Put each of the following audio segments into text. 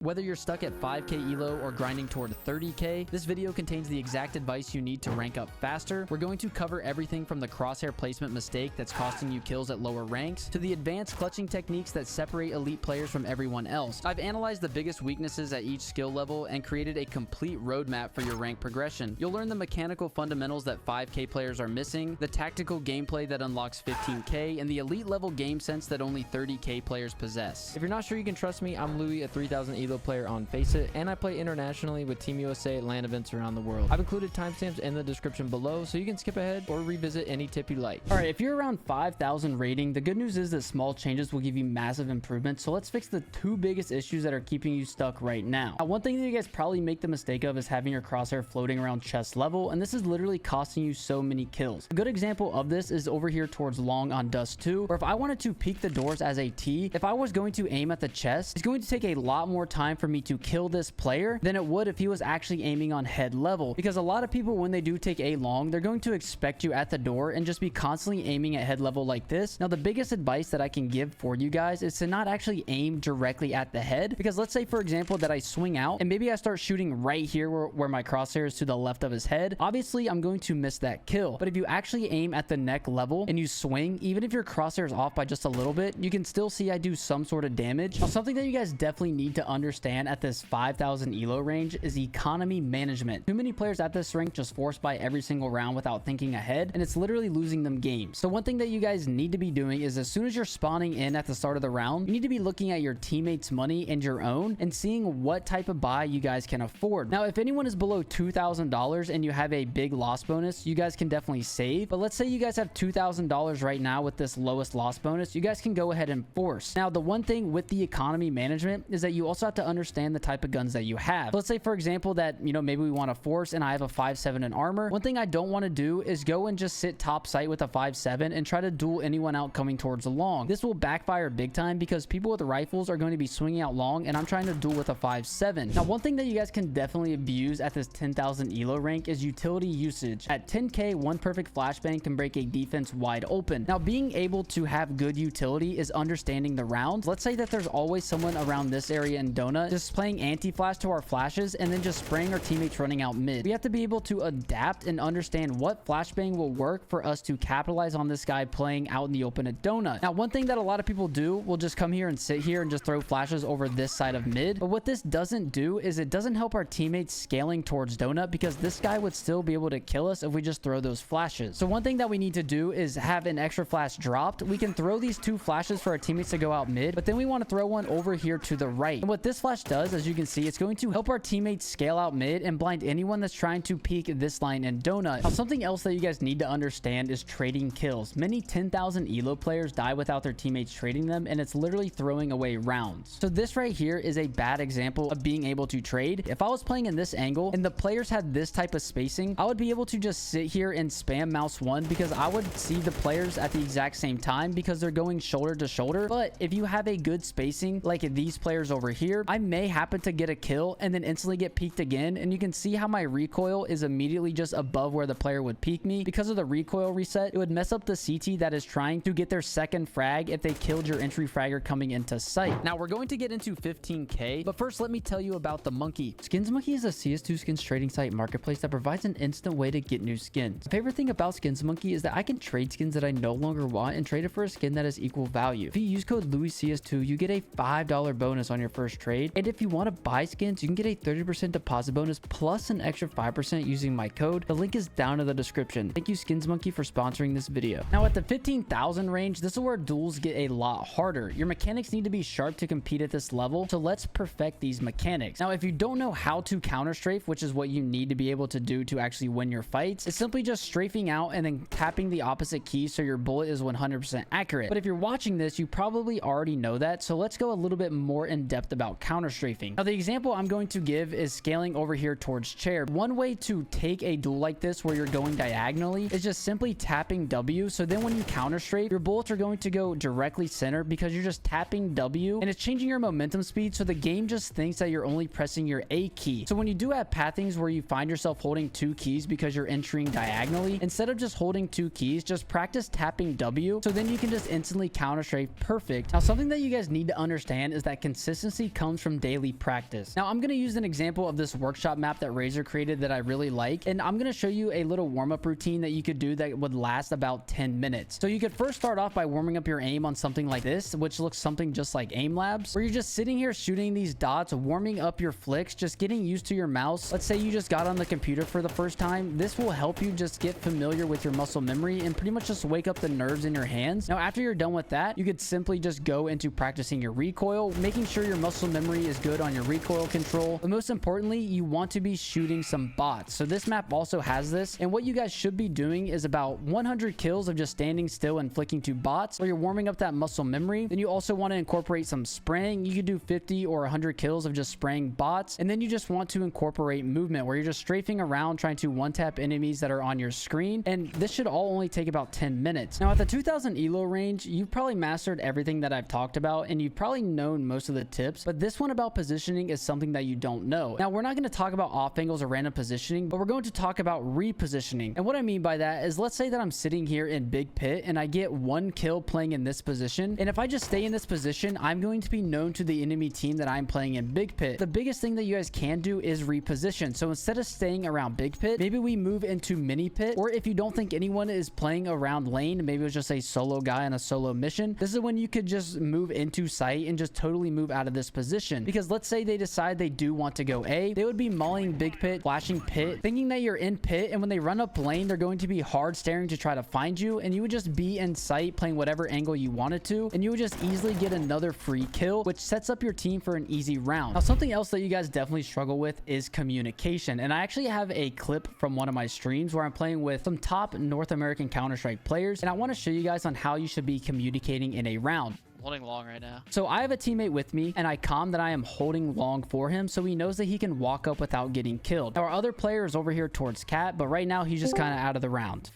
Whether you're stuck at 5k elo or grinding toward 30k, this video contains the exact advice you need to rank up faster. We're going to cover everything from the crosshair placement mistake that's costing you kills at lower ranks, to the advanced clutching techniques that separate elite players from everyone else. I've analyzed the biggest weaknesses at each skill level and created a complete roadmap for your rank progression. You'll learn the mechanical fundamentals that 5k players are missing, the tactical gameplay that unlocks 15k, and the elite level game sense that only 30k players possess. If you're not sure you can trust me, I'm Louis, a 3000 elo player on Faceit, and I play internationally with Team USA at LAN events around the world. I've included timestamps in the description below, so you can skip ahead or revisit any tip you like. Alright, if you're around 5,000 rating, the good news is that small changes will give you massive improvements, so let's fix the two biggest issues that are keeping you stuck right now. Now, one thing that you guys probably make the mistake of is having your crosshair floating around chest level, and this is literally costing you so many kills. A good example of this is over here towards long on Dust 2, where if I wanted to peek the doors as a T, if I was going to aim at the chest, it's going to take a lot more time for me to kill this player than it would if he was actually aiming on head level, because a lot of people, when they do take A long, they're going to expect you at the door and just be constantly aiming at head level like this. Now, the biggest advice that I can give for you guys is to not actually aim directly at the head, because let's say, for example, that I swing out and maybe I start shooting right here where my crosshair is to the left of his head. Obviously, I'm going to miss that kill, but if you actually aim at the neck level and you swing, even if your crosshair is off by just a little bit, you can still see I do some sort of damage. Now, something that you guys definitely need to understand at this 5,000 elo range is economy management. Too many players at this rank just force buy every single round without thinking ahead, and it's literally losing them games. So one thing that you guys need to be doing is, as soon as you're spawning in at the start of the round, you need to be looking at your teammates' money and your own and seeing what type of buy you guys can afford. Now, if anyone is below $2,000 and you have a big loss bonus, you guys can definitely save. But let's say you guys have $2,000 right now with this lowest loss bonus, you guys can go ahead and force. Now, the one thing with the economy management is that you also have to understand the type of guns that you have. So let's say, for example, that, maybe we want to force and I have a 5.7 in armor. One thing I don't want to do is go and just sit top sight with a 5.7 and try to duel anyone out coming towards the long. This will backfire big time because people with rifles are going to be swinging out long, and I'm trying to duel with a 5.7. Now, one thing that you guys can definitely abuse at this 10,000 elo rank is utility usage. At 10k, one perfect flashbang can break a defense wide open. Now, being able to have good utility is understanding the rounds. Let's say that there's always someone around this area in Donut just playing anti-flash to our flashes and then just spraying our teammates running out mid. We have to be able to adapt and understand what flashbang will work for us to capitalize on this guy playing out in the open at Donut. Now, one thing that a lot of people do will just come here and sit here and just throw flashes over this side of mid. But what this doesn't do is it doesn't help our teammates scaling towards Donut, because this guy would still be able to kill us if we just throw those flashes. So one thing that we need to do is have an extra flash dropped. We can throw these two flashes for our teammates to go out mid, but then we want to throw one over here to the right. And what this flash does, as you can see, it's going to help our teammates scale out mid and blind anyone that's trying to peek this line in Donut. Now, something else that you guys need to understand is trading kills. Many 10,000 elo players die without their teammates trading them, and it's literally throwing away rounds. So this right here is a bad example of being able to trade. If I was playing in this angle and the players had this type of spacing, I would be able to just sit here and spam mouse 1, because I would see the players at the exact same time because they're going shoulder to shoulder. But if you have a good spacing like these players over here, I may happen to get a kill and then instantly get peeked again, and you can see how my recoil is immediately just above where the player would peek me. Because of the recoil reset, it would mess up the CT that is trying to get their second frag if they killed your entry fragger coming into sight. Now, we're going to get into 15k, but first let me tell you about the Monkey. Skins Monkey is a CS2 skins trading site marketplace that provides an instant way to get new skins. The favorite thing about Skins Monkey is that I can trade skins that I no longer want and trade it for a skin that is equal value. If you use code LouisCS2, you get a $5 bonus on your first trade, and if you want to buy skins, you can get a 30% deposit bonus plus an extra 5% using my code. The link is down in the description. Thank you, Skins Monkey, for sponsoring this video. Now, at the 15,000 range, this is where duels get a lot harder. Your mechanics need to be sharp to compete at this level, so let's perfect these mechanics. Now, if you don't know how to counter strafe, which is what you need to be able to do to actually win your fights, it's simply just strafing out and then tapping the opposite key so your bullet is 100% accurate. But if you're watching this, you probably already know that, so let's go a little bit more in depth about counter strafing. Now, the example I'm going to give is scaling over here towards chair. One way to take a duel like this where you're going diagonally is just simply tapping W, so then when you counter strafe, your bullets are going to go directly center because you're just tapping W, and it's changing your momentum speed, so the game just thinks that you're only pressing your A key. So when you do have pathings where you find yourself holding two keys because you're entering diagonally, instead of just holding two keys, just practice tapping W, so then you can just instantly counter strafe perfect. Now, something that you guys need to understand is that consistency comes comes from daily practice. Now, I'm going to use an example of this workshop map that Razor created that I really like, and I'm going to show you a little warm-up routine that you could do that would last about 10 minutes. So you could first start off by warming up your aim on something like this, which looks something just like Aim Labs, where you're just sitting here shooting these dots, warming up your flicks, just getting used to your mouse. Let's say you just got on the computer for the first time. This will help you just get familiar with your muscle memory and pretty much just wake up the nerves in your hands. Now, after you're done with that, you could simply just go into practicing your recoil, making sure your muscle memory is good on your recoil control. But most importantly, you want to be shooting some bots. So this map also has this, and what you guys should be doing is about 100 kills of just standing still and flicking to bots where you're warming up that muscle memory. Then you also want to incorporate some spraying. You could do 50 or 100 kills of just spraying bots, and then you just want to incorporate movement where you're just strafing around trying to one-tap enemies that are on your screen, and this should all only take about 10 minutes. Now, at the 2000 elo range, you've probably mastered everything that I've talked about, and you've probably known most of the tips, but this one about positioning is something that you don't know. Now, we're not going to talk about off angles or random positioning, but we're going to talk about repositioning. And what I mean by that is, let's say that I'm sitting here in Big Pit and I get one kill playing in this position, and if I just stay in this position, I'm going to be known to the enemy team that I'm playing in Big Pit. The biggest thing that you guys can do is reposition. So instead of staying around Big Pit, maybe we move into Mini Pit, or if you don't think anyone is playing around lane, maybe it was just a solo guy on a solo mission, this is when you could just move into sight and just totally move out of this position. Because let's say they decide they do want to go A, they would be mauling Big Pit, flashing Pit, thinking that you're in Pit, and when they run up lane, they're going to be hard staring to try to find you, and you would just be in sight playing whatever angle you wanted to, and you would just easily get another free kill, which sets up your team for an easy round. Now, something else that you guys definitely struggle with is communication, and I actually have a clip from one of my streams where I'm playing with some top North American Counter-Strike players, and I want to show you guys on how you should be communicating in a round. Holding long right now. So I have a teammate with me, and I comm that I am holding long for him, so he knows that he can walk up without getting killed. Now, our other player is over here towards Cat, but right now he's just kind of out of the round.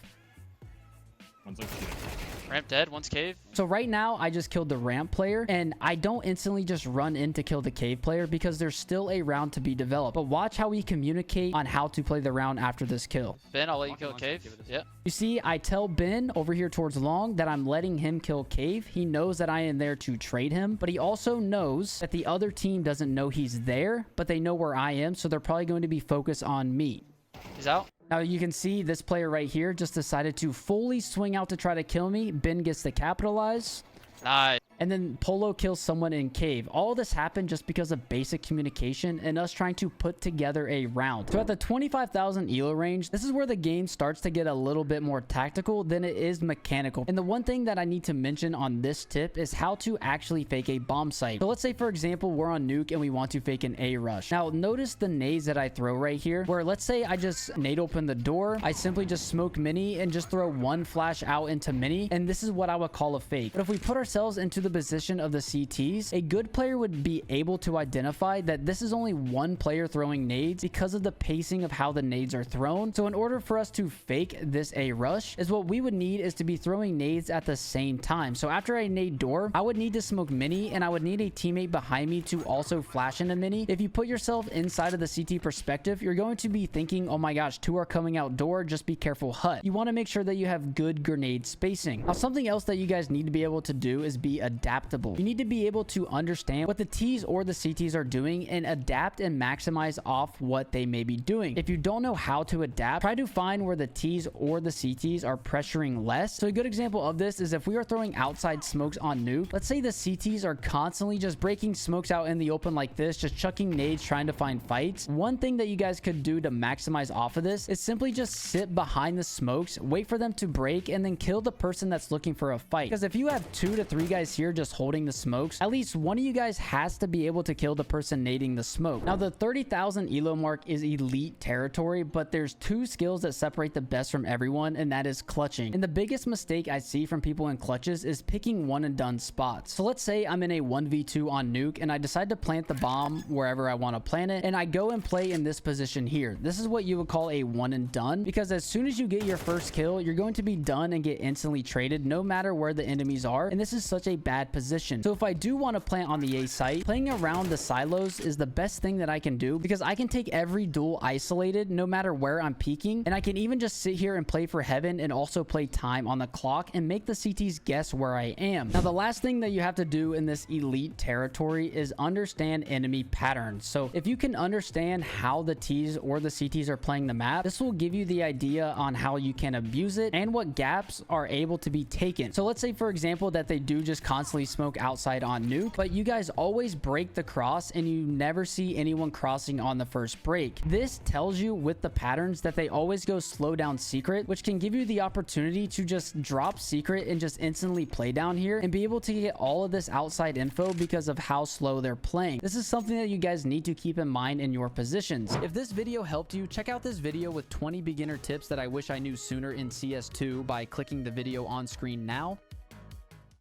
One's like Ramp dead, one's cave. So right now, I just killed the ramp player, and I don't instantly just run in to kill the cave player because there's still a round to be developed. But watch how we communicate on how to play the round after this kill. Ben, I'll let you kill cave. Yep. You see, I tell Ben over here towards long that I'm letting him kill cave. He knows that I am there to trade him, but he also knows that the other team doesn't know he's there, but they know where I am, so they're probably going to be focused on me. He's out. Now, you can see this player right here just decided to fully swing out to try to kill me. Ben gets to capitalize. Nice. And then Polo kills someone in cave. All this happened just because of basic communication and us trying to put together a round. So at the 25,000 elo range, this is where the game starts to get a little bit more tactical than it is mechanical. And the one thing that I need to mention on this tip is how to actually fake a bomb site. So let's say, for example, we're on nuke and we want to fake an A rush. Now, notice the nades that I throw right here, where let's say I just nade open the door. I simply just smoke mini and just throw one flash out into mini. And this is what I would call a fake. But if we put ourselves into the position of the CTs, a good player would be able to identify that this is only one player throwing nades because of the pacing of how the nades are thrown. So in order for us to fake this A rush, is what we would need is to be throwing nades at the same time. So after I nade door, I would need to smoke mini, and I would need a teammate behind me to also flash into mini. If you put yourself inside of the CT perspective, you're going to be thinking, oh my gosh, two are coming out door, just be careful hut. You want to make sure that you have good grenade spacing. Now, something else that you guys need to be able to do is be adaptable. You need to be able to understand what the T's or the CTs are doing and adapt and maximize off what they may be doing. If you don't know how to adapt, try to find where the T's or the CTs are pressuring less. So a good example of this is if we are throwing outside smokes on nuke, let's say the CTs are constantly just breaking smokes out in the open like this, just chucking nades trying to find fights. One thing that you guys could do to maximize off of this is simply just sit behind the smokes, wait for them to break, and then kill the person that's looking for a fight. Because if you have 2 to 3 guys here just holding the smokes, at least one of you guys has to be able to kill the person nading the smoke. Now, the 30,000 elo mark is elite territory, but there's 2 skills that separate the best from everyone, and that is clutching. And the biggest mistake I see from people in clutches is picking one and done spots. So let's say I'm in a 1v2 on nuke and I decide to plant the bomb wherever I want to plant it, and I go and play in this position here. This is what you would call a one and done, because as soon as you get your first kill, you're going to be done and get instantly traded no matter where the enemies are, and this is such a bad bad position. So if I do want to plant on the A site, playing around the silos is the best thing that I can do because I can take every duel isolated no matter where I'm peeking, and I can even just sit here and play for heaven and also play time on the clock and make the CTs guess where I am. Now, the last thing that you have to do in this elite territory is understand enemy patterns. So if you can understand how the Ts or the CTs are playing the map, this will give you the idea on how you can abuse it and what gaps are able to be taken. So let's say, for example, that they do just constantly smoke outside on nuke, but you guys always break the cross and you never see anyone crossing on the first break. This tells you with the patterns that they always go slow down secret, which can give you the opportunity to just drop secret and just instantly play down here and be able to get all of this outside info because of how slow they're playing. This is something that you guys need to keep in mind in your positions. If this video helped you, check out this video with 20 beginner tips that I wish I knew sooner in CS2 by clicking the video on screen now.